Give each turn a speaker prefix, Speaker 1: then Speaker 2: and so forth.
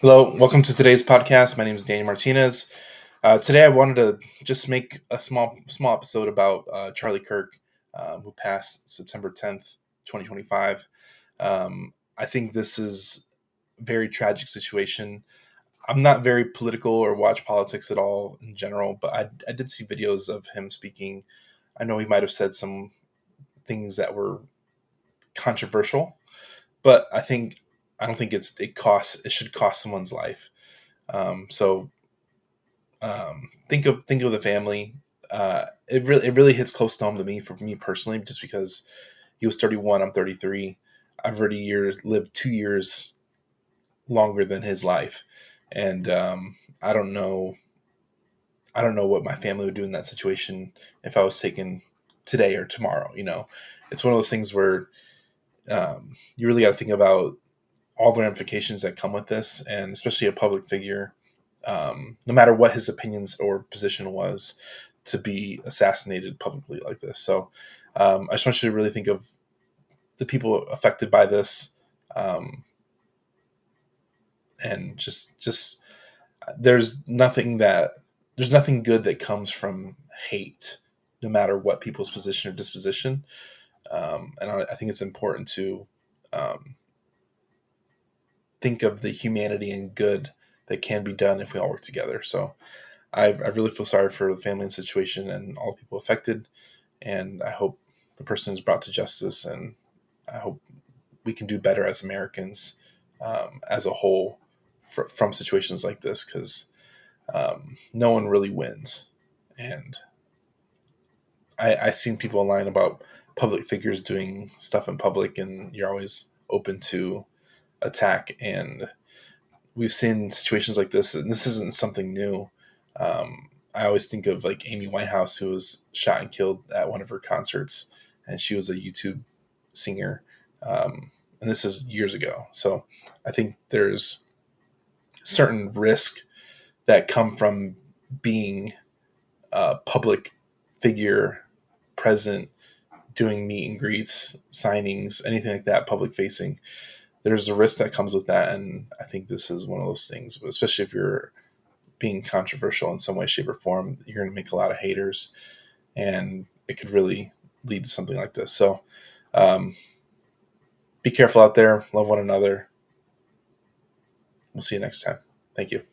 Speaker 1: Hello, welcome to today's podcast. My name is Danny Martinez. Today, I wanted to just make a small episode about Charlie Kirk, who passed September 10th, 2025. I think this is a very tragic situation. I'm not very political or watch politics at all in general, but I did see videos of him speaking. I know he might have said some things that were controversial, but I don't think it should cost someone's life. So think of the family. It really hits close to home to me, for me personally, just because he was 31. I'm 33. I've already lived 2 years longer than his life, and I don't know what my family would do in that situation if I was taken today or tomorrow. It's one of those things where you really got to think about all the ramifications that come with this, and especially a public figure, no matter what his opinions or position was, to be assassinated publicly like this. So I just want you to really think of the people affected by this, and just there's nothing good that comes from hate, no matter what people's position or disposition. And I think it's important to um, think of the humanity and good that can be done if we all work together. So I really feel sorry for the family and situation and all the people affected, and I hope the person is brought to justice, and I hope we can do better as Americans, as a whole, from situations like this, because no one really wins. And I've seen people online about public figures doing stuff in public, and you're always open to attack. And we've seen situations like this, and this isn't something new. I always think of like Amy Winehouse, who was shot and killed at one of her concerts, and she was a YouTube singer, and this is years ago. So I think there's certain risk that come from being a public figure, present, doing meet and greets, signings, anything like that, public facing. There's a risk that comes with that, and I think this is one of those things, especially if you're being controversial in some way, shape, or form. You're going to make a lot of haters, and it could really lead to something like this. So um, be careful out there, love one another. We'll see you next time. Thank you.